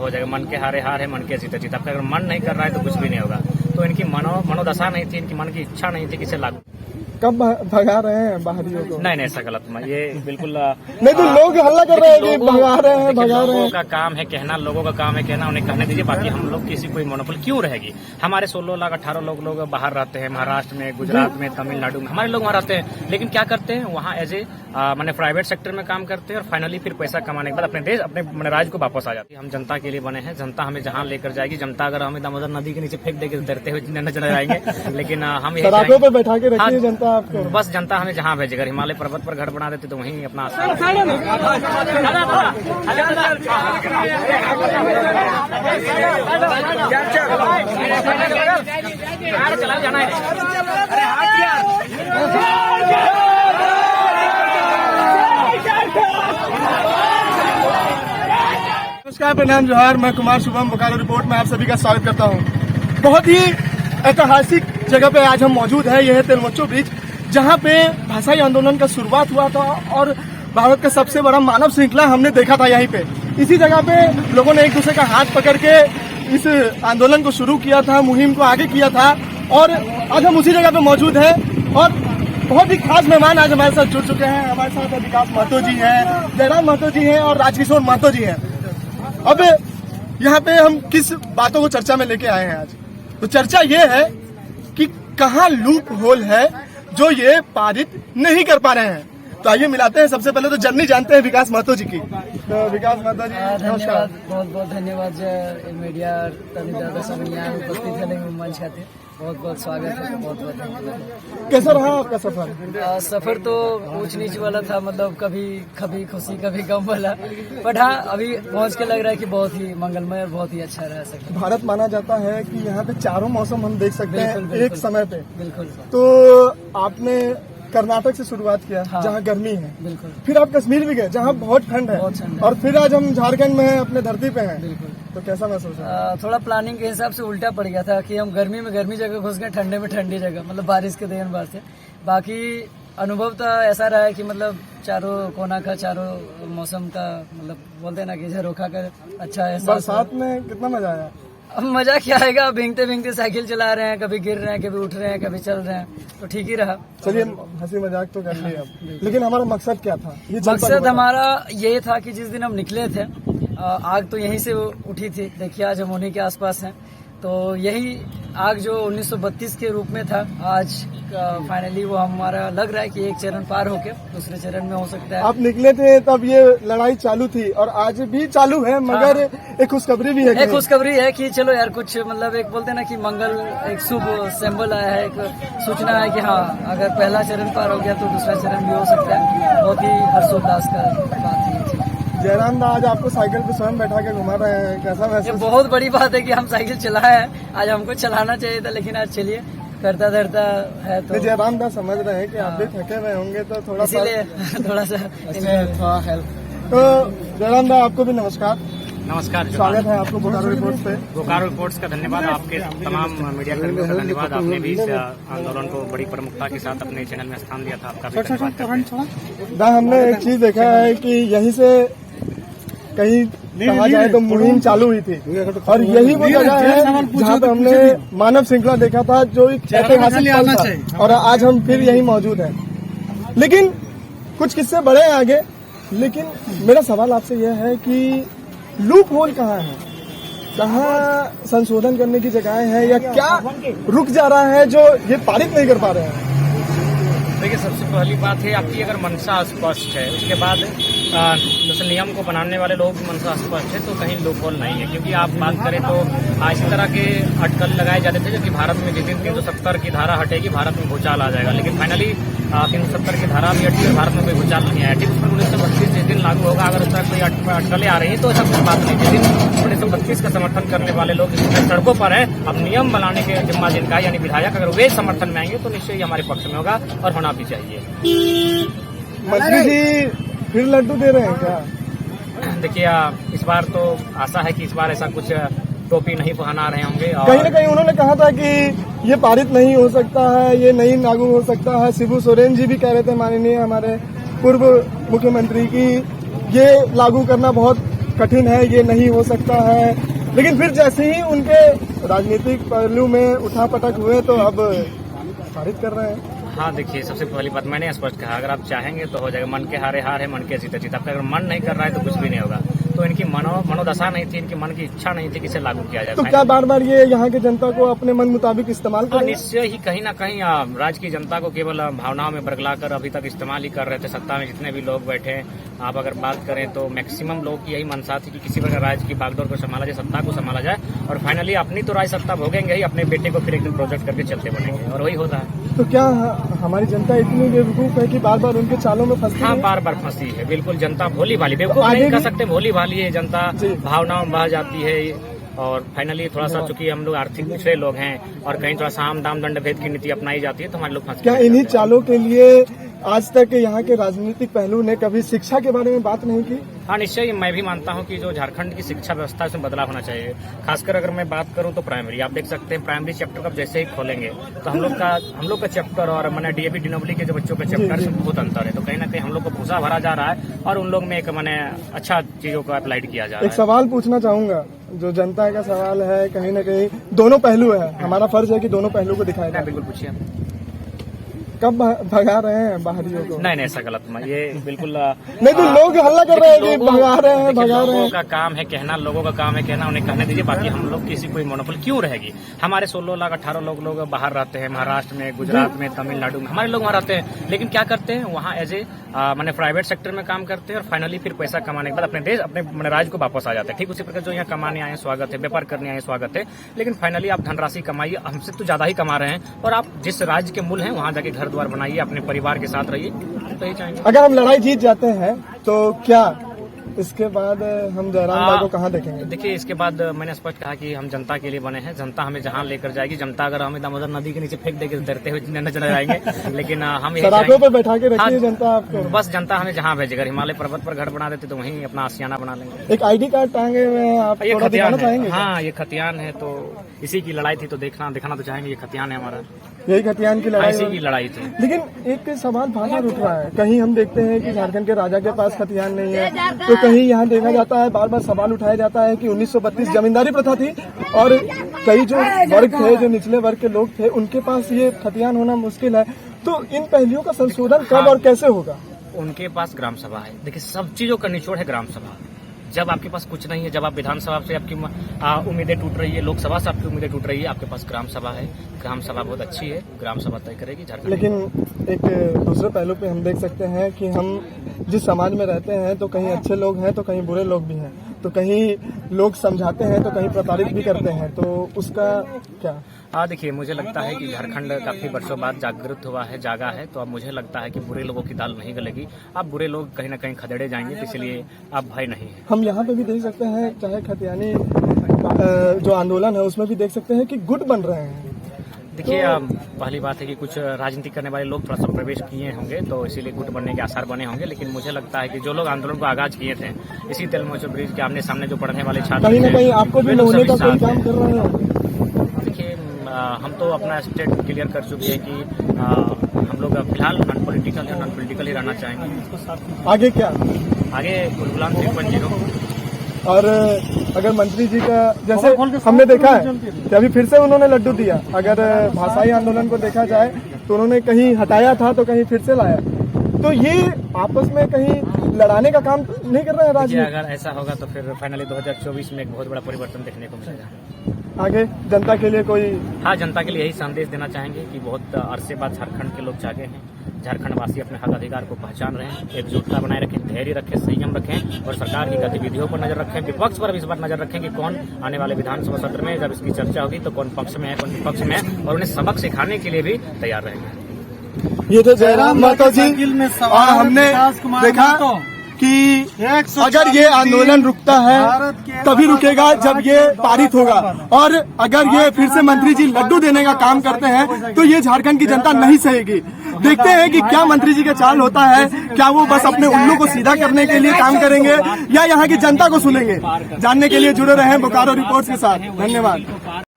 हो जाएगा। मन के हारे हार है, मन के जीते जीत। आपका अगर मन नहीं कर रहा है तो कुछ भी नहीं होगा। तो इनकी मनोदशा नहीं थी, इनकी मन की इच्छा नहीं थी कि इसे लागू। कब भगा रहे हैं बाहरियों को? नहीं ऐसा गलत ये बिल्कुल नहीं तो लोग हल्ला कर रहे हैं कि भगा रहे हैं। लोगों का काम है कहना, लोगों का काम है कहना, उन्हें कहने दीजिए। बाकी हम लोग किसी कोई मोनोपोली क्यों रहेगी? हमारे 16 लाख 18 लोग बाहर रहते हैं, महाराष्ट्र में, गुजरात में, तमिलनाडु में, हमारे लोग वहाँ रहते हैं। लेकिन क्या करते हैं वहाँ एज ए मैंने प्राइवेट सेक्टर में काम करते हैं और फाइनली फिर पैसा कमाने के बाद अपने देश, अपने राज्य को वापस आ जाते हैं। हम जनता के लिए बने हैं, जनता हमें जहाँ लेकर जाएगी। जनता अगर हमें दामोदर नदी के नीचे फेंक देगी तैरते हुए नजर आएंगे, लेकिन हम सड़कों पे बैठा के रखिए जनता आपको। बस जनता हमें जहाँ भेजेगा। हिमालय पर्वत पर घर बना देते तो वहीं अपना चला जाना है। नमस्कार, प्रणाम, जोहार। मैं कुमार शुभम, बोकारो रिपोर्ट में आप सभी का स्वागत करता हूं। बहुत ही ऐतिहासिक जगह पे आज हम मौजूद हैं। यह है तेलमोच्चो ब्रिज, जहां पे भाषाई आंदोलन का शुरुआत हुआ था और भारत का सबसे बड़ा मानव श्रृंखला हमने देखा था यहीं पे। इसी जगह पे लोगों ने एक दूसरे का हाथ पकड़ के इस आंदोलन को शुरू किया था, मुहिम को आगे किया था। और आज हम उसी जगह पे मौजूद हैं और बहुत ही खास मेहमान आज हमारे साथ जुड़ चुके हैं। हमारे साथ विकास महतो जी हैं, जयराम महतो जी हैं और राजकिशोर महतो जी हैं। अब यहाँ पे हम किस बातों को चर्चा में लेके आए हैं आज? तो चर्चा ये है कि कहाँ लूप होल है जो ये पारित नहीं कर पा रहे हैं। तो आइए मिलाते हैं। सबसे पहले तो जर्नी जानते हैं विकास महतो जी की। तो विकास महतो जी धन्यवाद, बहुत बहुत धन्यवाद। जो मीडिया दादा सब यहाँ उपस्थित है मंच खाते, बहुत बहुत स्वागत है, बहुत बहुत धन्यवाद। कैसा रहा आपका सफर? सफर तो ऊंच नीच वाला था, मतलब कभी खुशी कभी गम वाला। बट हाँ, अभी पहुंच के लग रहा है कि बहुत ही मंगलमय और बहुत ही अच्छा रहा सफर। भारत माना जाता है कि यहाँ पे चारों मौसम हम देख सकते हैं एक समय पे। बिल्कुल। तो आपने कर्नाटक से शुरुआत किया, हाँ, जहाँ गर्मी है। बिल्कुल। फिर आप कश्मीर भी गए जहाँ बहुत ठंड है, और फिर आज हम झारखंड में हैं, अपने धरती पे हैं। बिल्कुल। तो कैसा महसूस है? थोड़ा प्लानिंग के हिसाब से उल्टा पड़ गया था कि हम गर्मी में गर्मी जगह घुस गए, ठंडे में ठंडी जगह, मतलब बारिश के देन बार से। बाकी अनुभव तो ऐसा रहा है कि मतलब चारों कोना का, चारों मौसम का, मतलब बोलते हैं ना कि झरोखा का अच्छा है। बरसात में कितना मजा आया? अब मजा क्या आएगा, भींगते भींगते साइकिल चला रहे हैं, कभी गिर रहे हैं, कभी उठ रहे हैं, कभी चल रहे हैं, तो ठीक ही रहा। चलिए, हंसी मजाक तो कर लिया अब, लेकिन हमारा मकसद क्या था? मकसद हमारा ये था कि जिस दिन हम निकले थे, आग तो यहीं से उठी थी। देखिए आज हम उन्हीं के आसपास हैं। तो यही आग जो 1932 के रूप में था, आज फाइनली वो हमारा लग रहा है कि एक चरण पार होके दूसरे चरण में हो सकता है। आप निकले थे तब ये लड़ाई चालू थी और आज भी चालू है, मगर एक खुशखबरी भी है। एक खुशखबरी है कि चलो यार, कुछ मतलब एक बोलते हैं ना कि मंगल, एक शुभ सिंबल आया है, एक सूचना है कि हाँ, अगर पहला चरण पार हो गया तो दूसरा चरण भी हो सकता है। बहुत ही हर्षोल्लास का बात है। जयराम दा आज आपको साइकिल पे स्वयं बैठा के घुमा रहे हैं, कैसा महसूस? ये बहुत बड़ी बात है कि हम साइकिल चलाए हैं। आज हमको चलाना चाहिए था, लेकिन आज चलिए, करता धरता है। तो जयराम दा समझ रहे हैं कि आप भी थके हुए होंगे, तो थोड़ा इसीलिए थोड़ा हेल्प। तो जयराम दा आपको भी नमस्कार। नमस्कार, स्वागत है आपको बोकारो रिपोर्ट्स पे। बोकारो रिपोर्ट्स का धन्यवाद। आपके तमाम मीडिया कर्मियों का धन्यवाद। आपने भी इस आंदोलन को बड़ी प्रमुखता के साथ अपने चैनल में स्थान दिया था, आपका भी धन्यवाद। दा, हमने एक चीज देखा है कि यहीं से कहीं कहा जाए तो मुहिम चालू हुई थी, और यही वो जगह है जहाँ पे हमने मानव श्रृंखला देखा था, जो एक ऐतिहासिक पल था। और आज हम फिर यही मौजूद हैं। लेकिन कुछ किस्से बड़े हैं आगे। लेकिन मेरा सवाल आपसे यह है कि लूप होल कहाँ है? कहाँ संशोधन करने की जगह है, या क्या रुक जा रहा है जो ये पारित नहीं कर पा रहे हैं? देखिए, सबसे पहली बात है आपकी अगर मंशा स्पष्ट है, उसके बाद जैसे नियम को बनाने वाले लोग की मंशा स्पष्ट है, तो कहीं लूप होल नहीं है। क्योंकि आप बात करें तो इसी तरह के अटकल लगाए जाते थे जो कि भारत में जिस दिन 370 की धारा हटेगी भारत में भूचाल आ जाएगा। लेकिन फाइनली 370 की धारा भी हटी और भारत में कोई भूचाल नहीं आया। ठीक, 1932 जिस दिन लागू होगा, अगर उसका कोई अटकलें आ रही है तो ऐसा कुछ बात नहीं। जिस दिन 1932 का समर्थन करने वाले लोग सड़कों पर है, अब नियम बनाने के जिम्मा जिनका है, यानी विधायक, अगर वे समर्थन में आएंगे तो निश्चय ही हमारे पक्ष में होगा और होना भी चाहिए। मंत्री जी फिर लड्डू दे रहे हैं क्या? देखिए, इस बार तो आशा है कि इस बार ऐसा कुछ टोपी नहीं पहना रहे होंगे। और कहीं न कहीं उन्होंने कहा था कि ये पारित नहीं हो सकता है, ये नहीं लागू हो सकता है। शिबू सोरेन जी भी कह रहे थे, माननीय हमारे पूर्व मुख्यमंत्री, की ये लागू करना बहुत कठिन है, ये नहीं हो सकता है, लेकिन फिर जैसे ही उनके राजनीतिक पहलू में उठापटक हुए तो अब खारिज कर रहे हैं। हाँ देखिए, सबसे पहली बात मैंने स्पष्ट कहा, अगर आप चाहेंगे तो हो जाएगा। मन के हारे हार है, मन के जीते जीत। आपका अगर मन नहीं कर रहा है तो कुछ भी नहीं होगा। तो इनकी मनोदशा नहीं थी, इनकी मन की इच्छा नहीं थी कि इसे लागू किया जाए। तो क्या बार बार ये यहाँ की जनता को अपने मन मुताबिक इस्तेमाल हाँ, करें? निश्चय ही कहीं ना कहीं राज्य की जनता को केवल भावनाओं में बरगलाकर अभी तक इस्तेमाल ही कर रहे थे। सत्ता में जितने भी लोग बैठे हैं, आप अगर बात करें तो मैक्सिमम लोग की यही मंशा थी कि किसी प्रकार राज्य की बागडोर को संभाला जाए, सत्ता को संभाला जाए, और फाइनली अपनी तो राज सत्ता भोगेंगे ही, अपने बेटे को फिर एक दिन प्रोजेक्ट करके चलते बनेंगे, और वही होता है। तो क्या हमारी जनता इतनी बेवकूफ है कि बार बार उनके चालों में फंसती हाँ, है? बार बार फंसी है, बिल्कुल। जनता भोली भाली, बेवकूफ आगे नहीं कह भी- सकते, भोली भाली है जनता, जी। भावनाओं में बह जाती है। और फाइनली थोड़ा सा, चूंकि हम लोग आर्थिक पिछड़े लोग हैं और कहीं थोड़ा साम दाम दंड भेद की नीति अपनाई जाती है, तो हमारे लोग फंस क्या इन्हीं चालों के लिए आज तक यहाँ के राजनीतिक पहलू ने कभी शिक्षा के बारे में बात नहीं की? हाँ, निश्चय मैं भी मानता हूँ कि जो झारखंड की शिक्षा व्यवस्था है उसमें बदलाव होना चाहिए। खासकर अगर मैं बात करूँ तो प्राइमरी, आप देख सकते हैं प्राइमरी चैप्टर का जैसे ही खोलेंगे तो हम लोग का चैप्टर और मैंने डीएवी डिनोबली के जो बच्चों का चैप्टर है बहुत अंतर है। तो कहीं ना कहीं हम लोग को भूसा भरा जा रहा है और उन लोग में एक मैंने अच्छा चीजों को अप्लाइड किया जा रहा एक है। सवाल पूछना चाहूंगा, जो जनता का सवाल है, कहीं न कहीं दोनों पहलू है, हमारा फर्ज है कि दोनों पहलू को दिखाया जाए। बिल्कुल पूछिए। कब भगा रहे हैं बाहरियों को? नहीं, ऐसा गलत मत, ये बिल्कुल नहीं तो लोग हल्ला कर रहे हैं कि भगा रहे हैं, भगा रहे लोगों हैं। का काम है कहना, लोगों का काम है कहना, उन्हें कहने दीजिए। बाकी हम लोग किसी कोई मोनोपोली क्यों रहेगी? हमारे 16 लाख 18 लोग बाहर रहते हैं, महाराष्ट्र में, गुजरात में, तमिलनाडु में, हमारे लोग वहाँ रहते हैं, लेकिन क्या करते हैं वहाँ एज ए मैंने प्राइवेट सेक्टर में काम करते हैं और फाइनली फिर पैसा कमाने के बाद अपने देश, अपने राज्य को वापस आ जाते हैं। ठीक उसी प्रकार जो यहाँ कमाने आए स्वागत है, व्यापार करने आए स्वागत है, लेकिन फाइनली आप धनराशि कमाइए, हमसे तो ज्यादा ही कमा रहे हैं, और आप जिस राज्य के मूल हैं वहाँ जाके घर द्वार बनाइए, अपने परिवार के साथ रहिए, तो यही चाहेंगे। अगर हम लड़ाई जीत जाते हैं तो क्या इसके बाद हम जयराम भाई को कहाँ देखेंगे? देखिए, इसके बाद मैंने स्पष्ट कहा कि हम जनता के लिए बने हैं, जनता हमें जहां लेकर जाएगी। जनता अगर हमें दामोदर नदी के नीचे फेंक देगी डरते हुए नजर आएंगे, लेकिन हम यही सड़कों चाहेंगे- पे बैठा के रखिए हाँ, जनता आपको। बस जनता हमें जहां भेजेगा। हिमालय पर्वत पर घर बना देते तो वहीं अपना आशियाना बना लेंगे। एक आईडी कार्ड टांगे हुए हैं, आप ये थोड़ा खतियान दिखाना है। चाहेंगे? हाँ, ये खतियान है, तो इसी की लड़ाई थी, तो दिखाना तो चाहेंगे। ये खतियान है हमारा, यही खतियान की लड़ाई इसी है। की लड़ाई थी। लेकिन एक सवाल बार उठ रहा है, कहीं हम देखते हैं कि झारखंड के राजा के पास खतियान नहीं है, तो कहीं यहाँ देखा जाता है, बार बार सवाल उठाया जाता है कि 1932 जमींदारी प्रथा थी और कई जो वर्ग थे, जो निचले वर्ग के लोग थे, उनके पास ये खतियान होना मुश्किल है। तो इन पहलुओं का संशोधन कब और कैसे होगा? उनके पास ग्राम सभा है। देखिए, सब चीजों का निचोड़ है ग्राम सभा। जब आपके पास कुछ नहीं है, जब आप विधानसभा से आपकी उम्मीदें टूट रही है, लोकसभा से आपकी उम्मीदें टूट रही है, आपके पास ग्राम सभा है। ग्राम सभा बहुत अच्छी है, ग्राम सभा तय करेगी झारखंड। लेकिन एक दूसरे पहलू पे हम देख सकते हैं कि हम जिस समाज में रहते हैं तो कहीं अच्छे लोग हैं तो कहीं बुरे लोग भी हैं, तो कहीं लोग समझाते हैं तो कहीं प्रताड़ित भी करते हैं, तो उसका क्या? देखिए, मुझे लगता है कि झारखंड काफी वर्षों बाद जागृत हुआ है, जागा है, तो अब मुझे लगता है कि बुरे लोगों की दाल नहीं गलेगी। अब बुरे लोग कहीं ना कहीं खदेड़े जाएंगे, तो इसलिए अब भय नहीं है। हम यहाँ पे भी देख सकते हैं, चाहे खतियानी जो आंदोलन है उसमें भी देख सकते हैं कि गुट बन रहे हैं। देखिए, पहली बात है कि कुछ राजनीति करने वाले लोग थोड़ा सा प्रवेश किए होंगे, तो इसीलिए गुट बनने के आसार बने होंगे। लेकिन मुझे लगता है कि जो लोग आंदोलन को आगाज किए थे, इसी तेलमोचो ब्रिज के आमने सामने जो पढ़ने वाले छात्र कहीं ना थे, कहीं आपको भी वे लोग लोने का सभी कोई साथ काम हैं। कर रहे हैं? देखिए, हम तो अपना स्टेट क्लियर कर चुके हैं कि हम लोग फिलहाल नॉन पॉलिटिकल है, नॉन पॉलिटिकल ही रहना चाहेंगे। आगे क्या? आगे गुरुकुलाम 3.0। और अगर मंत्री जी का, जैसे हमने देखा है कि अभी फिर से उन्होंने लड्डू दिया, अगर भाषाई आंदोलन को देखा जाए तो उन्होंने कहीं हटाया था तो कहीं फिर से लाया, तो ये आपस में कहीं लड़ाने का काम नहीं कर रहे हैं देखिए, राजनीति? अगर ऐसा होगा तो फिर फाइनली 2024 में एक बहुत बड़ा परिवर्तन देखने को मिलेगा। आगे जनता के लिए कोई? हाँ, जनता के लिए यही संदेश देना चाहेंगे कि बहुत अरसे बाद झारखंड के लोग जागे हैं, झारखंड वासी अपने हक अधिकार को पहचान रहे हैं। एकजुटता बनाए रखें, धैर्य रखें, संयम रखें और सरकार की गतिविधियों पर नजर रखें। विपक्ष पर भी इस बार नजर रखें कि कौन आने वाले विधानसभा सत्र में जब इसकी चर्चा होगी तो कौन पक्ष में है, कौन विपक्ष में है, और उन्हें सबक सिखाने के लिए भी तैयार रहेंगे। ये तो जयराम महतो जी, और हमने देखा कि अगर ये आंदोलन रुकता है तभी रुकेगा जब ये पारित होगा, और अगर ये फिर से मंत्री जी लड्डू देने का काम करते हैं तो ये झारखंड की जनता नहीं सहेगी। देखते हैं कि क्या मंत्री जी का चाल होता है, क्या वो बस अपने उल्लू को सीधा करने के लिए काम करेंगे या यहाँ की जनता को सुनेंगे। जानने के लिए जुड़े रहें बोकारो रिपोर्ट्स के साथ। धन्यवाद।